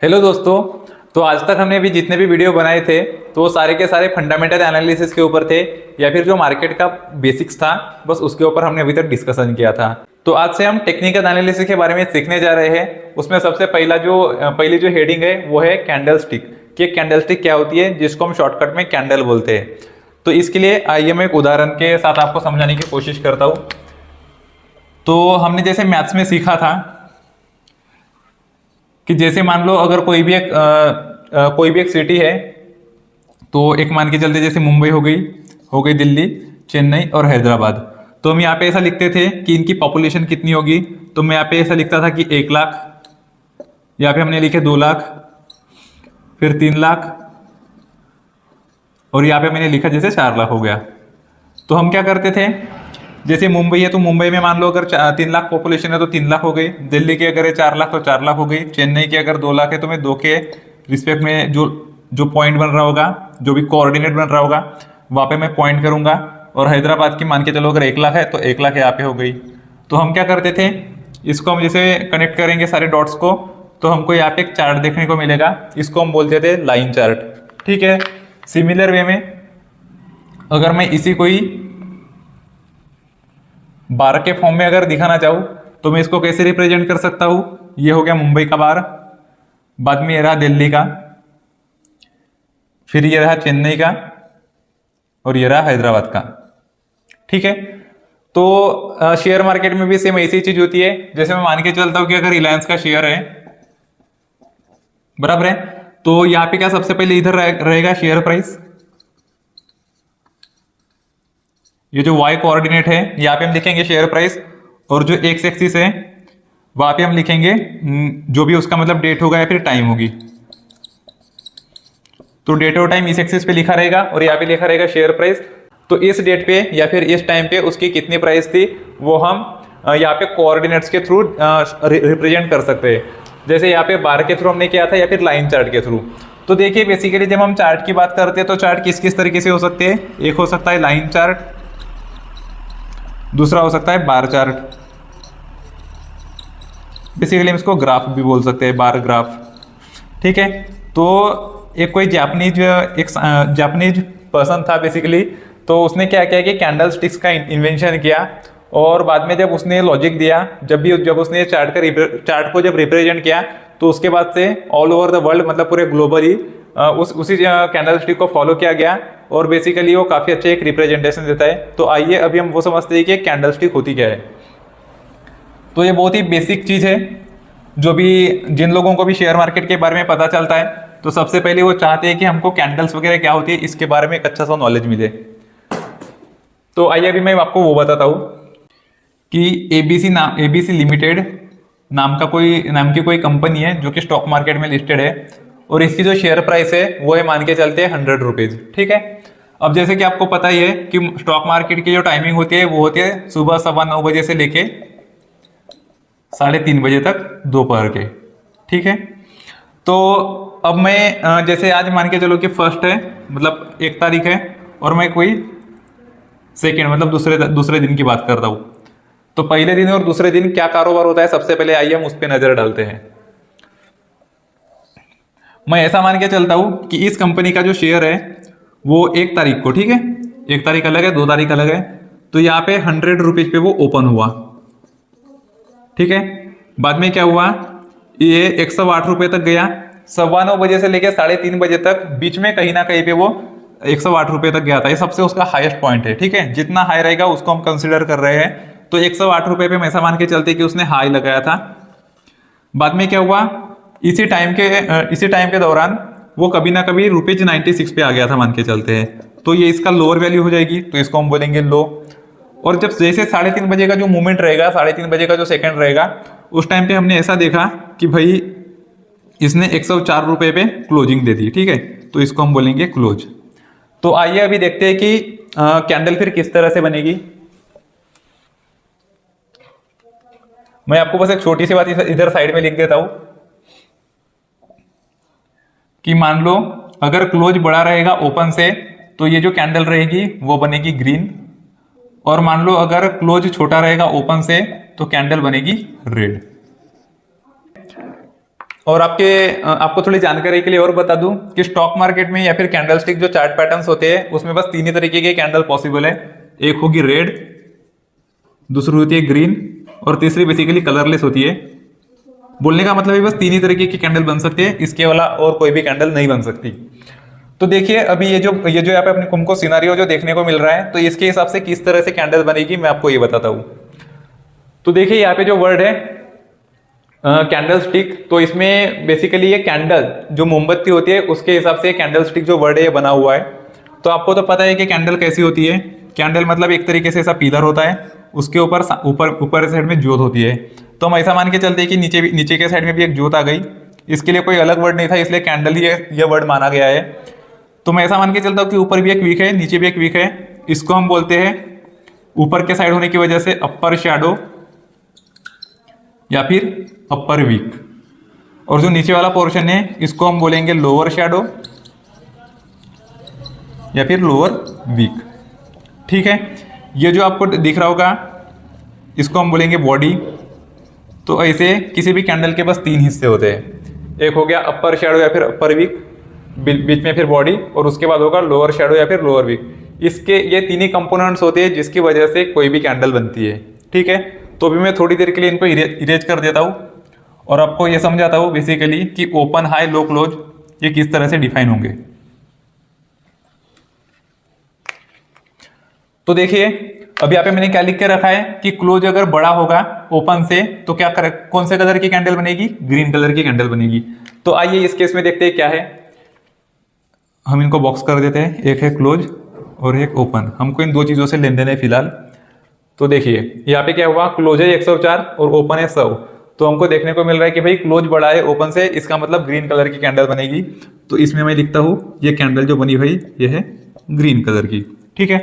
Hello दोस्तों। तो आज तक हमने अभी जितने भी वीडियो बनाए थे तो वो सारे के सारे फंडामेंटल एनालिसिस के ऊपर थे या फिर जो मार्केट का बेसिक्स था बस उसके ऊपर हमने अभी तक डिस्कशन किया था। तो आज से हम टेक्निकल एनालिसिस के बारे में सीखने जा रहे हैं। उसमें सबसे पहली जो हेडिंग है वो है कैंडल स्टिक कि कैंडल स्टिक क्या होती है, जिसको हम शॉर्टकट में कैंडल बोलते हैं। तो इसके लिए आइए मैं एक उदाहरण के साथ आपको समझाने की कोशिश करता हूँ। तो हमने जैसे मैथ्स में सीखा था कि जैसे मान लो अगर कोई भी एक सिटी है, तो एक मान के चलते जैसे मुंबई हो गई दिल्ली, चेन्नई और हैदराबाद। तो हम यहाँ पे ऐसा लिखते थे कि इनकी पॉपुलेशन कितनी होगी। तो मैं यहाँ पे ऐसा लिखता था कि 1 लाख, यहाँ पे हमने लिखे 2 लाख, फिर 3 लाख, और यहाँ पे मैंने लिखा जैसे 4 लाख हो गया। तो हम क्या करते थे, जैसे मुंबई है तो मुंबई में मान लो अगर 3 लाख पॉपुलेशन है तो 3 लाख हो गई। दिल्ली की अगर है 4 लाख तो 4 लाख हो गई। चेन्नई की अगर 2 लाख है तो मैं 2 के रिस्पेक्ट में जो जो पॉइंट बन रहा होगा, जो भी कोऑर्डिनेट बन रहा होगा वहाँ पे मैं पॉइंट करूंगा। और हैदराबाद की मान के चलो अगर 1 लाख है तो 1 लाख यहाँ पे हो गई। तो हम क्या करते थे, इसको हम जैसे कनेक्ट करेंगे सारे डॉट्स को तो हमको यहाँ पे एक चार्ट देखने को मिलेगा। इसको हम बोलते थे लाइन चार्ट। ठीक है। सिमिलर वे में अगर मैं इसी कोई बार के फॉर्म में अगर दिखाना चाहूँ तो मैं इसको कैसे रिप्रेजेंट कर सकता हूँ। ये हो गया मुंबई का बार, बाद में ये रहा दिल्ली का, फिर ये रहा चेन्नई का, और ये रहा हैदराबाद का। ठीक है। तो शेयर मार्केट में भी सेम ऐसी चीज होती है। जैसे मैं मान के चलता हूँ कि अगर रिलायंस का शेयर है, बराबर है, तो यहाँ पे क्या सबसे पहले इधर रहेगा शेयर प्राइस। ये जो y कोऑर्डिनेट है यहाँ पे हम लिखेंगे शेयर प्राइस, और जो x एक्सिस है वहां पे हम लिखेंगे जो भी उसका मतलब डेट होगा या फिर टाइम होगी। तो डेट और टाइम इस एक्सिस पे लिखा रहेगा और यहाँ पे लिखा रहेगा शेयर प्राइस। तो इस डेट पे या फिर इस टाइम पे उसकी कितनी प्राइस थी वो हम यहाँ पे कोऑर्डिनेट्स के थ्रू रिप्रेजेंट कर सकते हैं। जैसे यहाँ पे बार के थ्रू हमने किया था या फिर लाइन चार्ट के थ्रू। तो देखिए बेसिकली जब हम चार्ट की बात करते हैं तो चार्ट किस किस तरीके से हो सकते हैं। एक हो सकता है लाइन चार्ट, दूसरा हो सकता है बार चार्ट, बेसिकली हम इसको ग्राफ भी बोल सकते हैं, बार ग्राफ। ठीक है। तो एक कोई जापानीज पर्सन था बेसिकली, तो उसने क्या किया कि कैंडल स्टिक्स का इन्वेंशन किया। और बाद में जब उसने लॉजिक दिया, जब उसने चार्ट को जब रिप्रेजेंट किया तो उसके बाद से ऑल ओवर द वर्ल्ड मतलब पूरे ग्लोबली उसी कैंडल स्टिक को फॉलो किया गया। और बेसिकली वो काफी अच्छे एक रिप्रेजेंटेशन देता है। तो आइए अभी हम वो समझते हैं कि कैंडल स्टिक होती क्या है। तो ये बहुत ही बेसिक चीज है, जो भी जिन लोगों को भी शेयर मार्केट के बारे में पता चलता है तो सबसे पहले वो चाहते हैं कि हमको कैंडल्स वगैरह क्या होती है इसके बारे में एक अच्छा सा नॉलेज मिले। तो आइए अभी मैं आपको वो बताता हूँ कि एबीसी लिमिटेड नाम की कोई कंपनी है जो कि स्टॉक मार्केट में लिस्टेड है, और इसकी जो शेयर प्राइस है वो है मान के चलते हैं 100 रुपीज। ठीक है। अब जैसे कि आपको पता ही है कि स्टॉक मार्केट की जो टाइमिंग होती है वो होती है सुबह 9:15 से लेके 3:30 बजे तक दोपहर के। ठीक है। तो अब मैं जैसे आज मान के चलो कि फर्स्ट है, मतलब 1 तारीख है, और मैं कोई सेकेंड मतलब दूसरे दिन की बात करता हूँ। तो पहले दिन और दूसरे दिन क्या कारोबार होता है सबसे पहले आइए हम उस पर नजर डालते हैं। मैं ऐसा मान के चलता हूं कि इस कंपनी का जो शेयर है वो 1 तारीख को, ठीक है, 1 तारीख अलग है, 2 तारीख अलग है, तो यहाँ पे 100 रुपीज पे वो ओपन हुआ। ठीक है। बाद में क्या हुआ, ये 108 रुपए तक गया। 9:15 से लेकर 3:30 बजे तक बीच में कहीं ना कहीं पे वो 108 रुपए तक गया था। ये सबसे उसका हाईएस्ट पॉइंट है। ठीक है। जितना हाई रहेगा उसको हम कंसिडर कर रहे हैं। तो 108 रुपए पे हम ऐसा मान के चलते कि उसने हाई लगाया था। बाद में क्या हुआ, इसी टाइम के दौरान वो कभी ना कभी ₹96 पे आ गया था मान के चलते हैं। तो ये इसका लोअर वैल्यू हो जाएगी, तो इसको हम बोलेंगे लो। और जब जैसे 3:30 बजे का जो मूवमेंट रहेगा, 3:30 बजे का जो सेकंड रहेगा, उस टाइम पे हमने ऐसा देखा कि भाई इसने 104 रुपए पे क्लोजिंग दे दी। ठीक है। तो इसको हम बोलेंगे क्लोज। तो आइए अभी देखते हैं कि कैंडल फिर किस तरह से बनेगी। मैं आपको बस एक छोटी सी बात इधर साइड में लिख देता हूं कि मान लो अगर क्लोज बड़ा रहेगा ओपन से तो ये जो कैंडल रहेगी वो बनेगी ग्रीन, और मान लो अगर क्लोज छोटा रहेगा ओपन से तो कैंडल बनेगी रेड। और आपको थोड़ी जानकारी के लिए और बता दूं कि स्टॉक मार्केट में या फिर कैंडलस्टिक जो चार्ट पैटर्न्स होते हैं उसमें बस तीन ही तरीके के कैंडल पॉसिबल है। एक होगी रेड, दूसरी होती है ग्रीन, और तीसरी बेसिकली कलरलेस होती है। बोलने का मतलब है बस तीन ही तरीके की कैंडल बन सकती है, इसके वाला और कोई भी कैंडल नहीं बन सकती। तो देखिए अभी ये जो यहाँ पे अपने तुमको सिनारियो जो देखने को मिल रहा है, तो इसके हिसाब से किस तरह से कैंडल बनेगी मैं आपको ये बताता हूँ। तो देखिए यहाँ पे जो वर्ड है कैंडल स्टिक, तो इसमें बेसिकली ये कैंडल जो मोमबत्ती होती है उसके हिसाब से कैंडल स्टिक जो वर्ड है ये बना हुआ है। तो आपको तो पता है कि कैंडल कैसी होती है। कैंडल मतलब एक तरीके से ऐसा पिलर होता है, उसके ऊपर ऊपर साइड में ज्योत होती है। तो हम ऐसा मान के चलते हैं कि नीचे के साइड में भी एक ज्योत आ गई। इसके लिए कोई अलग वर्ड नहीं था, इसलिए कैंडल ही ये वर्ड माना गया है। तो मैं ऐसा मान के चलता हूँ कि ऊपर भी एक वीक है, नीचे भी एक वीक है। इसको हम बोलते हैं ऊपर के साइड होने की वजह से अपर शैडो या फिर अपर वीक, और जो नीचे वाला पोर्शन है इसको हम बोलेंगे लोअर शैडो या फिर लोअर वीक। ठीक है, ये जो आपको दिख रहा होगा इसको हम बोलेंगे बॉडी। तो ऐसे किसी भी कैंडल के बस तीन हिस्से होते हैं, एक हो गया अपर शैडो या फिर अपर वीक, बीच में फिर बॉडी, और उसके बाद होगा लोअर शैडो या फिर लोअर वीक। इसके ये तीन ही कंपोनेंट्स होते हैं जिसकी वजह से कोई भी कैंडल बनती है। ठीक है, तो अभी मैं थोड़ी देर के लिए इनको इरेज कर देता हूँ और आपको ये समझाता हूँ बेसिकली कि ओपन हाई लो क्लोज ये किस तरह से डिफाइन होंगे। तो देखिए अभी यहाँ पे मैंने क्या लिख के रखा है कि क्लोज अगर बड़ा होगा ओपन से तो क्या कौन से कलर की कैंडल बनेगी, ग्रीन कलर की कैंडल बनेगी। तो आइए इस केस में देखते हैं क्या है। हम इनको बॉक्स कर देते हैं, एक है क्लोज और एक ओपन। हमको इन दो चीजों से लेन देन है फिलहाल। तो देखिए यहाँ पे क्या हुआ, क्लोज है 104 और ओपन है 100। तो हमको देखने को मिल रहा है कि भाई क्लोज बड़ा है ओपन से, इसका मतलब ग्रीन कलर की कैंडल बनेगी। तो इसमें मैं लिखता हूँ ये कैंडल जो बनी भाई ये है ग्रीन कलर की। ठीक है,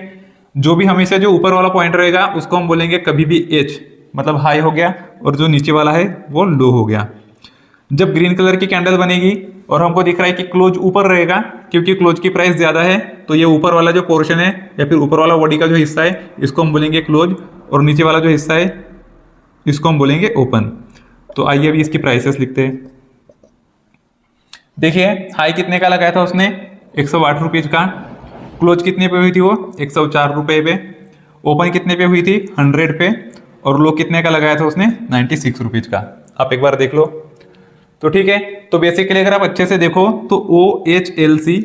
जो भी हमेशा जो ऊपर वाला पॉइंट रहेगा उसको हम बोलेंगे कभी भी एच, मतलब हाई हो गया, और जो नीचे वाला है वो लो हो गया। जब ग्रीन कलर की कैंडल बनेगी और हमको दिख रहा है कि क्लोज ऊपर रहेगा क्योंकि क्लोज की प्राइस ज्यादा है, तो ये ऊपर वाला जो पोर्शन है या फिर ऊपर वाला बॉडी का जो हिस्सा है इसको हम बोलेंगे क्लोज, और नीचे वाला जो हिस्सा है इसको हम बोलेंगे ओपन। तो आइए अभी इसकी प्राइसेस लिखते हैं। देखिए हाई कितने का लगाया था उसने, 108 रुपीज का। क्लोज कितने पे हुई थी वो, 104 रुपए पे। ओपन कितने पे हुई थी, 100 पे। और लो कितने का लगाया था उसने, 96 रुपीज का। आप एक बार देख लो। तो ठीक है, तो बेसिकली अगर आप अच्छे से देखो तो OHLC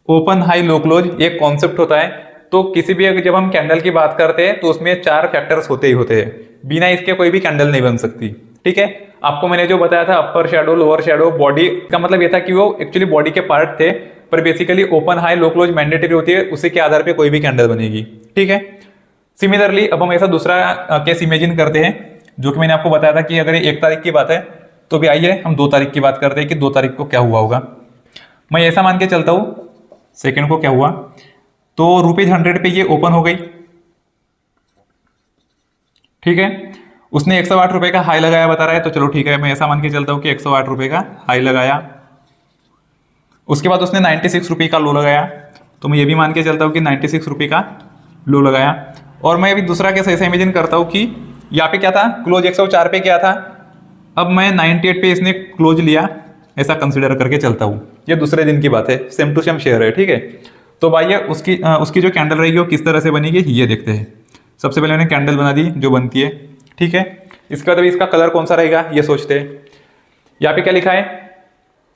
open high low close एक कॉन्सेप्ट होता है। तो किसी भी जब हम कैंडल की बात करते हैं तो उसमें 4 फैक्टर्स होते ही होते हैं, बिना इसके कोई भी कैंडल नहीं बन सकती। ठीक है, आपको मैंने जो बताया था अपर शैडो लोअर शैडो बॉडी, का मतलब ये था कि वो एक्चुअली बॉडी के पार्ट थे, पर basically open high low close mandatory होती है, उसी के आधार पे कोई भी कैंडल बनेगी। ठीक है, सिमिलरली अब हम ऐसा दूसरा केस इमेजिन करते हैं जो कि मैंने आपको बताया था कि अगर 1 तारीख की बात है तो भी आइए हम 2 तारीख की बात करते हैं कि 2 तारीख को क्या हुआ होगा। मैं ऐसा मान के चलता हूं सेकंड को क्या हुआ, तो ₹100 पे ये ओपन हो गई। ठीक है, उसने 108 रुपए का हाई लगाया बता रहा है, तो चलो ठीक है मैं ऐसा मान के चलता हूं कि 108 रुपए का हाई लगाया। उसके बाद उसने 96 रुपये का लो लगाया, तो मैं ये भी मान के चलता हूं कि 96 रुपये का लो लगाया। और मैं अभी दूसरा केस ऐसा इमेजिन करता हूं कि यहाँ पे क्या था, क्लोज 104 पे क्या था, अब मैं 98 पे इसने क्लोज लिया, ऐसा कंसिडर करके चलता हूँ। ये दूसरे दिन की बात है, सेम टू सेम शेयर है। ठीक है, तो भाई उसकी जो कैंडल रहेगी वो किस तरह से बनेगी ये देखते हैं। सबसे पहले मैंने कैंडल बना दी जो बनती है। ठीक है, इसके बाद अभी इसका कलर कौन सा रहेगा ये सोचते हैं। यहाँ पे क्या लिखा है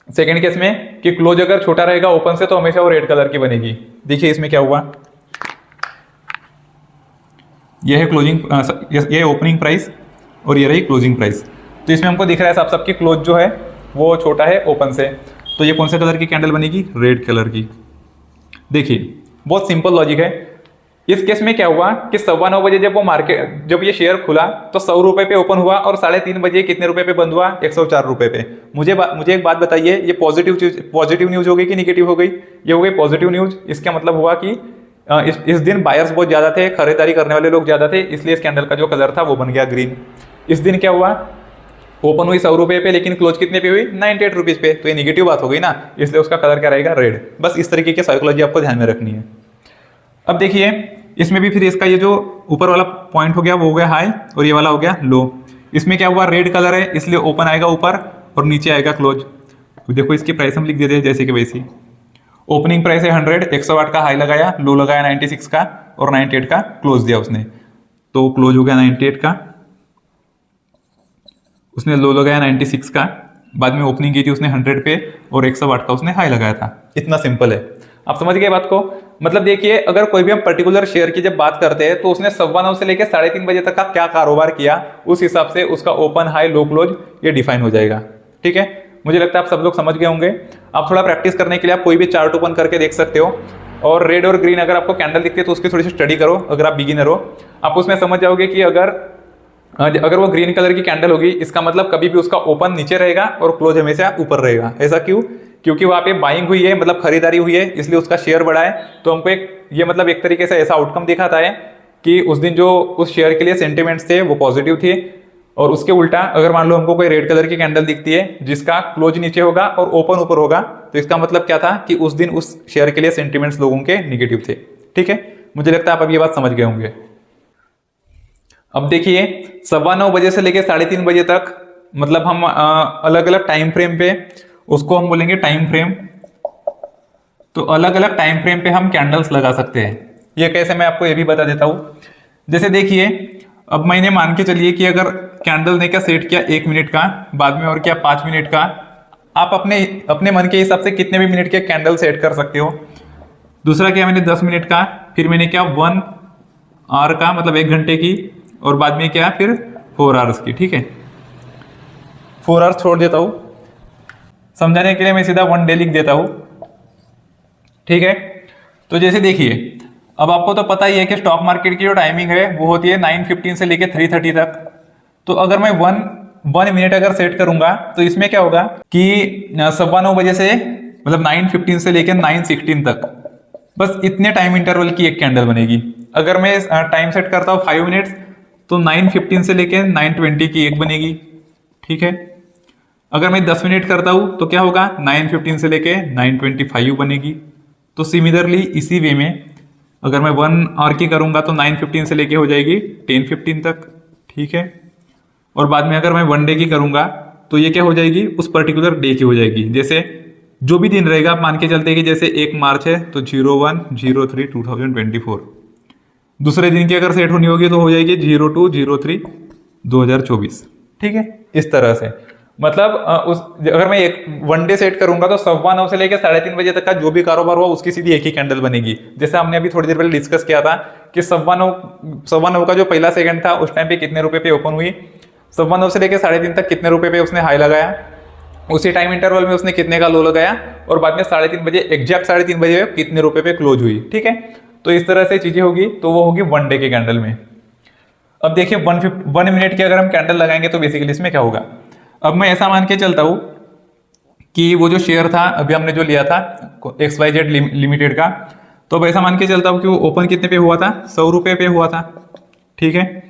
सेकेंड केस में कि क्लोज अगर छोटा रहेगा ओपन से तो हमेशा वो रेड कलर की बनेगी। देखिए इसमें क्या हुआ, ये है क्लोजिंग, ये ओपनिंग प्राइस और ये रही क्लोजिंग प्राइस। तो इसमें हमको दिख रहा है साफ साफ कि क्लोज जो है वो छोटा है ओपन से, तो ये कौन से कलर की कैंडल बनेगी, रेड कलर की। देखिए बहुत सिंपल लॉजिक है। इस केस में क्या हुआ कि 9:15 बजे जब ये शेयर खुला तो 100 रुपए पे ओपन हुआ और 3:30 बजे कितने रुपए पे बंद हुआ, 104 रुपए पे। मुझे एक बात बताइए, ये पॉजिटिव न्यूज हो गई कि निगेटिव हो गई, ये हो गई पॉजिटिव न्यूज। इसका मतलब हुआ कि इस दिन बायर्स बहुत ज्यादा थे, खरीदारी करने वाले लोग ज्यादा थे, इसलिए इस कैंडल का जो कलर था वो बन गया ग्रीन। इस दिन क्या हुआ, ओपन हुई 100 रुपए पे लेकिन क्लोज कितने पे हुई, 98 रुपीज पे, तो ये निगेटिव बात हो गई ना, इसलिए उसका कलर क्या रहेगा, रेड। बस इस तरीके की साइकोलॉजी आपको ध्यान में रखनी है। अब देखिए इसमें भी फिर इसका ये जो ऊपर वाला पॉइंट हो गया वो हो गया हाई और ये वाला हो गया लो। इसमें क्या हुआ, रेड कलर है इसलिए ओपन आएगा ऊपर और नीचे आएगा क्लोज। देखो इसकी प्राइस हम लिख देते हैं जैसे कि वैसी। ओपनिंग प्राइस है 100, 108 का हाई लगाया, लो लगाया 96 का और 98 का क्लोज दिया उसने। तो क्लोज हो गया 98 का, उसने लो लगाया 96 का, बाद में ओपनिंग की थी उसने 100 पे और 108 का उसने हाई लगाया था। इतना सिंपल है, आप समझ गए बात को। मतलब देखिए अगर कोई भी हम पर्टिकुलर शेयर की जब बात करते हैं तो उसने 9:15 से लेकर 3:30 बजे तक का क्या कारोबार किया, उस हिसाब से उसका ओपन हाई लो क्लोज ये डिफाइन हो जाएगा। ठीक है, मुझे लगता है आप सब लोग समझ गए होंगे। आप थोड़ा प्रैक्टिस करने के लिए आप कोई भी चार्ट ओपन करके देख सकते हो, और रेड और ग्रीन अगर आपको कैंडल दिखती है तो उसकी थोड़ी सी स्टडी करो। अगर आप बिगिनर हो आप उसमें समझ जाओगे कि अगर वो ग्रीन कलर की कैंडल होगी इसका मतलब कभी भी उसका ओपन नीचे रहेगा और क्लोज हमेशा ऊपर रहेगा। ऐसा क्यों? क्योंकि वहां पे बाइंग हुई है, मतलब खरीदारी हुई है, इसलिए उसका शेयर बढ़ा है। तो हमको ये मतलब एक तरीके से ऐसा आउटकम दिखाता है कि उस दिन जो उस शेयर के लिए सेंटिमेंट्स थे वो पॉजिटिव थे। और उसके उल्टा अगर मान लो हमको कोई रेड कलर की कैंडल दिखती है जिसका क्लोज नीचे होगा और ओपन ऊपर होगा, तो इसका मतलब क्या था कि उस दिन उस शेयर के लिए सेंटिमेंट्स लोगों के निगेटिव थे। ठीक है, मुझे लगता है आप अब ये बात समझ गए होंगे। अब देखिए 9:15 बजे से लेकर 3:30 बजे तक, मतलब हम अलग अलग टाइम फ्रेम पे, उसको हम बोलेंगे टाइम फ्रेम। तो अलग अलग टाइम फ्रेम पे हम कैंडल्स लगा सकते हैं। ये कैसे, मैं आपको ये भी बता देता हूं। जैसे देखिए अब मैंने मान के चलिए कि अगर कैंडल ने क्या सेट किया 1 मिनट का, बाद में और क्या 5 मिनट का, आप अपने अपने मन के हिसाब से कितने भी मिनट के कैंडल सेट कर सकते हो। दूसरा क्या, मैंने 10 मिनट का, फिर मैंने क्या 1 आवर का मतलब 1 घंटे की, और बाद में क्या फिर 4 आवर्स की। ठीक है, 4 आवर्स छोड़ देता हूं, समझाने के लिए मैं सीधा 1 डे लिख देता हूं। ठीक है, तो जैसे देखिए अब आपको तो पता ही है कि स्टॉक मार्केट की जो टाइमिंग है वो होती है 9:15 से लेके 3:30 तक। तो अगर मैं 1 मिनट अगर सेट करूंगा तो इसमें क्या होगा कि 9:15 बजे से मतलब 9:15 से लेकर 9:16 तक बस इतने टाइम इंटरवल की एक कैंडल बनेगी। अगर मैं टाइम सेट करता हूँ 5 मिनट्स तो 9:15 से लेकर 9:20 की एक बनेगी। ठीक है, अगर मैं 10 मिनट करता हूं तो क्या होगा 9:15 से लेके 9:25 बनेगी। तो सिमिलरली इसी वे में अगर मैं 1 आवर की करूंगा तो 9:15 से लेके हो जाएगी 10:15 तक। ठीक है, और बाद में अगर मैं 1 डे की करूंगा तो ये क्या हो जाएगी उस पर्टिकुलर डे की हो जाएगी। जैसे जो भी दिन रहेगा आप मान के चलते हैं कि जैसे 1 मार्च है तो 01/03/2024। दूसरे दिन की अगर सेट होनी होगी तो हो जाएगी 02/03/2024। ठीक है, इस तरह से मतलब अगर मैं 1 डे सेट करूंगा तो 9:15 से लेकर 3:30 बजे तक का जो भी कारोबार हुआ उसकी सीधी एक ही कैंडल बनेगी। जैसे हमने अभी थोड़ी देर पहले डिस्कस किया था कि 9:15 का जो पहला सेकंड था उस टाइम पे कितने रुपए पे ओपन हुई, 9:15 से लेकर 3:30 तक कितने रुपए पे उसने हाई लगाया, उसी टाइम इंटरवल में उसने कितने का लो लगाया, और बाद में 3:30 बजे एग्जैक्ट 3:30 बजे कितने रुपए पे क्लोज हुई। ठीक है, तो इस तरह से चीजें होगी, तो वो होगी 1 डे के कैंडल में। अब देखिए 1 मिनट की अगर हम कैंडल लगाएंगे तो बेसिकली इसमें क्या होगा। अब मैं ऐसा मान के चलता हूं कि वो जो शेयर था अभी हमने जो लिया था XYZ लिमिटेड का, तो अब ऐसा मान के चलता हूं कि वो ओपन कितने पे हुआ था 100 रुपए पे हुआ था। ठीक है,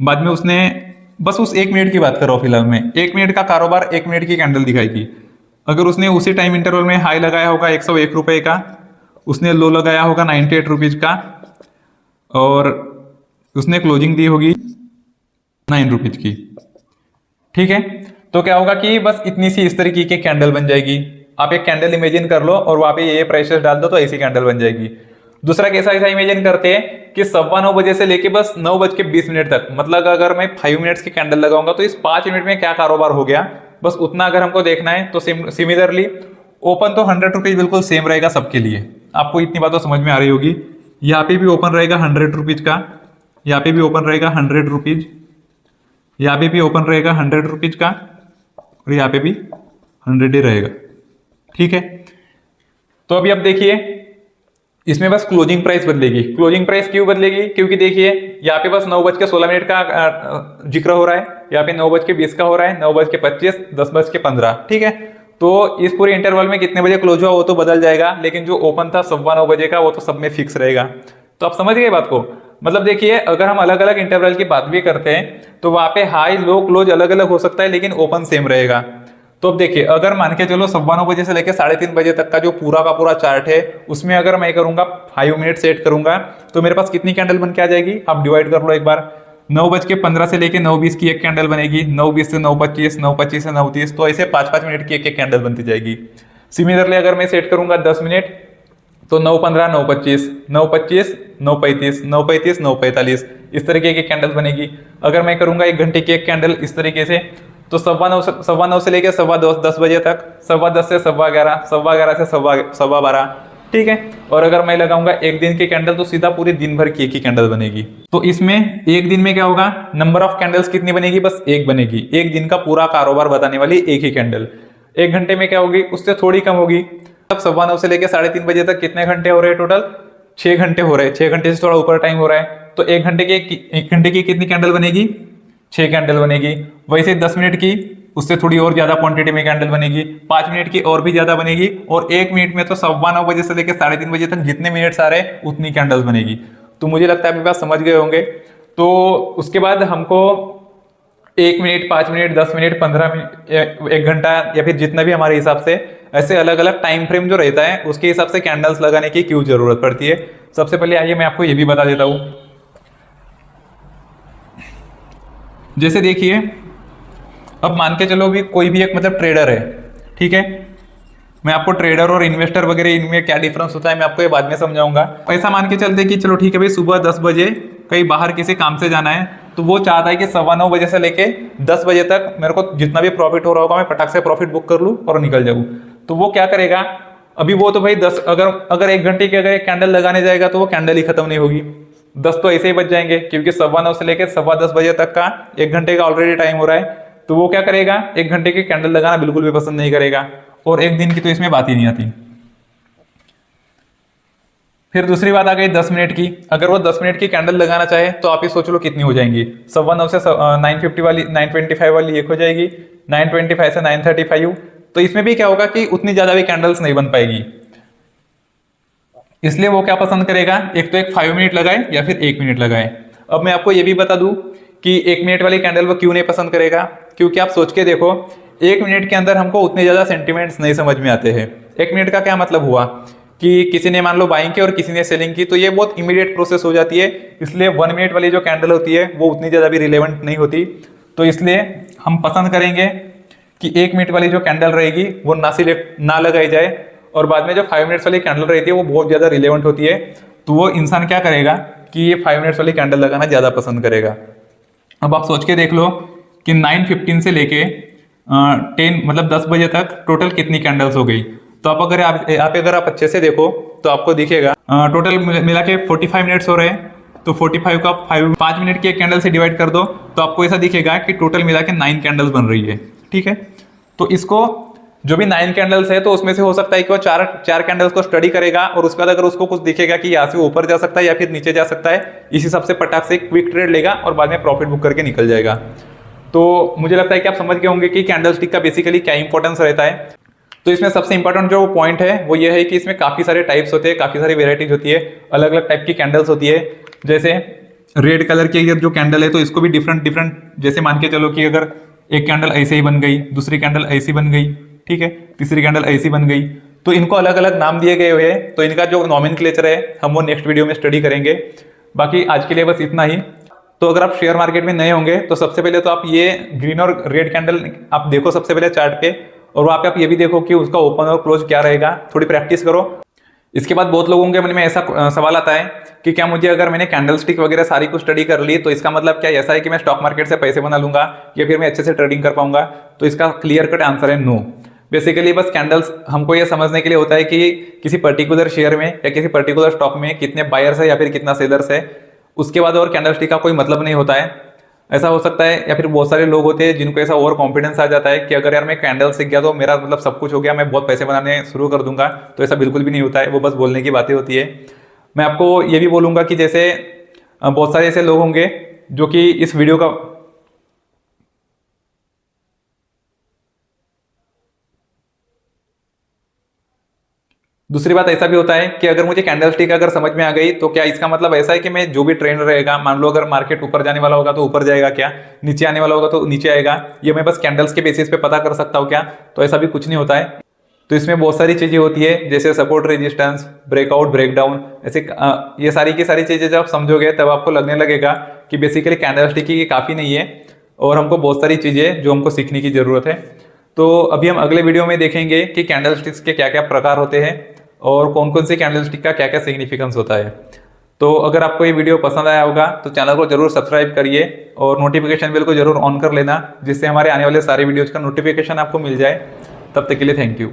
बाद में उसने बस उस 1 मिनट की बात कर रहा हूं फिलहाल में, 1 मिनट का कारोबार 1 मिनट की कैंडल दिखाएगी। अगर उसने उसी टाइम इंटरवल में हाई लगाया होगा 101 रुपए का, उसने लो लगाया होगा 98 रुपीज का, और उसने क्लोजिंग दी होगी 9 रुपीज की। ठीक है, तो क्या होगा कि बस इतनी सी इस तरीके की कैंडल बन जाएगी। आप एक कैंडल इमेजिन कर लो और वहां पे ये प्राइसेस डाल दो तो ऐसी कैंडल बन जाएगी। दूसरा कैसा ऐसा इमेजिन करते हैं कि 9:15 बजे से लेके बस 9:20 तक, मतलब अगर मैं 5 मिनट्स की कैंडल लगाऊंगा तो इस 5 मिनट में क्या कारोबार हो गया, बस उतना अगर हमको देखना है। तो सिमिलरली ओपन तो 100 रुपीज बिल्कुल सेम रहेगा सबके लिए। आपको इतनी बात तो समझ में आ रही होगी। यहाँ पे भी ओपन रहेगा 100 रुपीज का, यहाँ पे भी ओपन रहेगा 100 रुपीज, यहाँ पे भी ओपन रहेगा 100 रुपीज का, और यहाँ पे भी 100 ही रहेगा। ठीक है, तो अभी अब देखिए इसमें बस क्लोजिंग प्राइस बदलेगी। क्लोजिंग प्राइस क्यों बदलेगी, क्योंकि देखिए यहाँ पे बस 9:16 का जिक्र हो रहा है, यहाँ पे 9:20 का हो रहा है, 9:25, 10:15। ठीक है, तो इस पूरे इंटरवल में कितने बजे क्लोज हुआ वो तो बदल जाएगा, लेकिन जो ओपन था 9:15 बजे का वो तो सब में फिक्स रहेगा। तो आप समझ गए बात को। मतलब देखिए अगर हम अलग अलग इंटरवल की बात भी करते हैं तो वहां पे हाई लो क्लोज अलग अलग हो सकता है, लेकिन ओपन सेम रहेगा। तो अब देखिए अगर मान के चलो 9:15 बजे से लेकर 3:30 बजे तक का जो पूरा का पूरा चार्ट है उसमें अगर मैं करूंगा 5 मिनट सेट करूंगा तो मेरे पास कितनी कैंडल बन के आ जाएगी, आप डिवाइड कर लो एक बार। 9:15 से लेके 9:20 की एक कैंडल बनेगी, 9:20 से 9:25, 9:25 से 9:30, तो ऐसे 5-5 मिनट की एक एक कैंडल बनती जाएगी। सिमिलरली अगर मैं सेट करूंगा 10 मिनट, तो 9:15, 9:25, 9:25, 9:35, 9:35, 9:45, इस तरीके की कैंडल बनेगी। अगर मैं करूंगा 1 घंटे की एक कैंडल इस तरीके से, तो 9:15 से लेकर 10:15 बजे तक, 10:15 से 11:15, 11:15 से 12:15, ठीक है। और अगर मैं लगाऊंगा एक दिन की कैंडल, तो सीधा पूरे दिन भर की एक ही कैंडल बनेगी। तो इसमें एक दिन में क्या होगा, नंबर ऑफ कैंडल्स कितनी बनेगी, बस एक बनेगी। एक दिन का पूरा कारोबार बताने वाली एक ही कैंडल। 1 घंटे में क्या होगी, उससे थोड़ी कम होगी। अब 9:15 से लेकर 3:30 बजे तक कितने घंटे हो रहे हैं टोटल, 6 घंटे हो रहे हैं। 6 घंटे से थोड़ा ऊपर टाइम हो रहा है, तो 1 घंटे की कितनी कैंडल बनेगी, 6 कैंडल बनेगी। वैसे 10 मिनट की, उससे थोड़ी और ज्यादा क्वांटिटी में कैंडल बनेगी। 5 मिनट की और भी ज्यादा बनेगी। और 1 मिनट में तो 9:15 बजे से लेकर 3:30 बजे तक जितने मिनट्स आ रहे हैं उतनी कैंडल्स बनेगी। तो मुझे लगता है आप बात समझ गए होंगे। तो उसके बाद हमको 1 मिनट, 5 मिनट, 10 मिनट, 15 मिनट, 1 घंटा, या फिर जितना भी हमारे हिसाब से, ऐसे अलग अलग टाइम फ्रेम जो रहता है उसके हिसाब से कैंडल्स लगाने की क्यों जरूरत पड़ती है। सबसे पहले आइए मैं आपको ये भी बता देता हूं। जैसे देखिए, अब मान के चलो भी कोई भी एक मतलब ट्रेडर है, ठीक है। मैं आपको ट्रेडर और इन्वेस्टर वगैरह इनमें क्या डिफरेंस होता है मैं आपको ये बाद में समझाऊंगा। ऐसा मान के चलते कि चलो ठीक है भाई, सुबह 10 बजे कहीं बाहर किसी काम से जाना है, तो वो चाहता है कि 9:15 बजे से लेके 10 बजे तक मेरे को जितना भी प्रॉफिट हो रहा होगा मैं फटाक से प्रॉफिट बुक कर लूँ और निकल जाऊँ। तो वो क्या करेगा, अभी वो तो भाई 10, अगर 1 घंटे की अगर एक कैंडल लगाने जाएगा तो वो कैंडल ही खत्म नहीं होगी। 10 तो ऐसे ही बच जाएंगे, क्योंकि 9:15 से लेकर 10:15 बजे तक का 1 घंटे का ऑलरेडी टाइम हो रहा है। तो वो क्या करेगा, 1 घंटे की कैंडल लगाना बिल्कुल भी पसंद नहीं करेगा, और 1 दिन की तो इसमें बात ही नहीं आती। फिर दूसरी बात आ गई 10 मिनट की। अगर वो 10 मिनट की कैंडल लगाना चाहे तो आप ही सोच लो कितनी हो जाएंगी। 9:15 से 9:50 वाली, 9:25 वाली एक हो जाएगी, 9:25 से 9:35। तो इसमें भी क्या होगा कि उतनी ज्यादा भी कैंडल्स नहीं बन पाएगी। इसलिए वो क्या पसंद करेगा, एक तो एक 5 मिनट लगाए या फिर 1 मिनट लगाए। अब मैं आपको ये भी बता दूं कि 1 मिनट वाली कैंडल वो क्यों नहीं पसंद करेगा, क्योंकि आप सोच के देखो 1 मिनट के अंदर हमको उतने ज्यादा सेंटिमेंट्स नहीं समझ में आते हैं। 1 मिनट का क्या मतलब हुआ कि किसी ने मान लो बाइंग की और किसी ने सेलिंग की, तो ये बहुत इमीडिएट प्रोसेस हो जाती है। इसलिए 1 मिनट वाली जो कैंडल होती है वो उतनी ज्यादा भी रिलेवेंट नहीं होती। तो इसलिए हम पसंद करेंगे कि 1 मिनट वाली जो कैंडल रहेगी वो ना लगाई जाए, और बाद में जो 5 मिनट्स वाली कैंडल रहती है वो बहुत ज्यादा रिलेवेंट होती है। तो वो इंसान क्या करेगा कि ये 5 मिनट्स वाली कैंडल लगाना ज्यादा पसंद करेगा। अब आप सोच के देख लो कि 9:15 से लेके 10 मतलब 10 बजे तक टोटल कितनी कैंडल्स हो गई। तो आप अगर आप अच्छे से देखो तो आपको दिखेगा टोटल मिला के 45 मिनट्स हो रहे हैं। तो 45 का 5 मिनट की एक कैंडल से डिवाइड कर दो तो आपको ऐसा दिखेगा कि टोटल मिला के 9 कैंडल्स बन रही है, ठीक है। तो इसको जो भी 9 कैंडल्स है तो उसमें से हो सकता है कि वो चार कैंडल्स को स्टडी करेगा, और उसके बाद अगर उसको कुछ दिखेगा कि यहाँ से ऊपर जा सकता है या फिर नीचे जा सकता है, इस हिसाब से पटाख से क्विक ट्रेड लेगा और बाद में प्रॉफिट बुक करके निकल जाएगा। तो मुझे लगता है कि आप समझ गए होंगे कि कैंडल स्टिक का बेसिकली क्या इंपॉर्टेंस रहता है। तो इसमें सबसे इंपॉर्टेंट जो पॉइंट है वो ये है कि इसमें काफी सारे टाइप्स होते हैं, काफी सारी वेराइटीज होती है, अलग अलग टाइप की कैंडल्स होती है। जैसे रेड कलर की अगर जो कैंडल है तो इसको भी डिफरेंट जैसे मान के चलो कि अगर एक कैंडल ऐसे ही बन गई, दूसरी कैंडल ऐसी बन गई, ठीक है, तीसरी कैंडल ऐसी बन गई, तो इनको अलग अलग नाम दिए गए हुए हैं। तो इनका जो नॉमेनक्लेचर है हम वो नेक्स्ट वीडियो में स्टडी करेंगे। बाकी आज के लिए बस इतना ही। तो अगर आप शेयर मार्केट में नए होंगे तो सबसे पहले तो आप ये ग्रीन और रेड कैंडल आप देखो सबसे पहले चार्ट पे, और वहां पे आप ये भी देखो कि उसका ओपन और क्लोज क्या रहेगा, थोड़ी प्रैक्टिस करो। इसके बाद बहुत लोगों के मन में ऐसा सवाल आता है कि क्या मुझे, अगर मैंने कैंडल स्टिक वगैरह सारी कुछ स्टडी कर ली तो इसका मतलब क्या ऐसा है कि मैं स्टॉक मार्केट से पैसे बना लूंगा या फिर मैं अच्छे से ट्रेडिंग कर पाऊंगा। तो इसका क्लियर कट आंसर है नो। बेसिकली बस कैंडल्स हमको ये समझने के लिए होता है कि किसी पर्टिकुलर शेयर में या किसी पर्टिकुलर स्टॉक में कितने बायर्स है या फिर कितना सेलर्स है, उसके बाद और कैंडल स्टिक का कोई मतलब नहीं होता है। ऐसा हो सकता है, या फिर बहुत सारे लोग होते हैं जिनको ऐसा ओवर कॉन्फिडेंस आ जाता है कि अगर यार मैं कैंडल सीख गया तो मेरा मतलब सब कुछ हो गया, मैं बहुत पैसे बनाने शुरू कर दूंगा। तो ऐसा बिल्कुल भी नहीं होता है, वो बस बोलने की बातें होती है। मैं आपको ये भी बोलूंगा कि जैसे बहुत सारे ऐसे लोग होंगे जो कि इस वीडियो का दूसरी बात ऐसा भी होता है कि अगर मुझे कैंडल स्टिक अगर समझ में आ गई तो क्या इसका मतलब ऐसा है कि मैं जो भी ट्रेंड रहेगा, मान लो अगर मार्केट ऊपर जाने वाला होगा तो ऊपर जाएगा, क्या नीचे आने वाला होगा तो नीचे आएगा, ये मैं बस कैंडल्स के बेसिस पे पता कर सकता हूँ क्या? तो ऐसा भी कुछ नहीं होता है। तो इसमें बहुत सारी चीज़ें होती है, जैसे सपोर्ट रेजिस्टेंस, ब्रेकआउट, ब्रेकडाउन, ऐसे ये सारी की सारी चीज़ें जब आप समझोगे तब आपको लगने लगेगा कि बेसिकली कैंडलस्टिक ही काफ़ी नहीं है और हमको बहुत सारी चीज़ें जो हमको सीखने की ज़रूरत है। तो अभी हम अगले वीडियो में देखेंगे कि कैंडलस्टिक्स के क्या क्या प्रकार होते हैं और कौन कौन से कैंडलस्टिक का क्या क्या सिग्निफिकेंस होता है। तो अगर आपको ये वीडियो पसंद आया होगा तो चैनल को जरूर सब्सक्राइब करिए और नोटिफिकेशन बेल को जरूर ऑन कर लेना, जिससे हमारे आने वाले सारे वीडियोज़ का नोटिफिकेशन आपको मिल जाए। तब तक के लिए थैंक यू।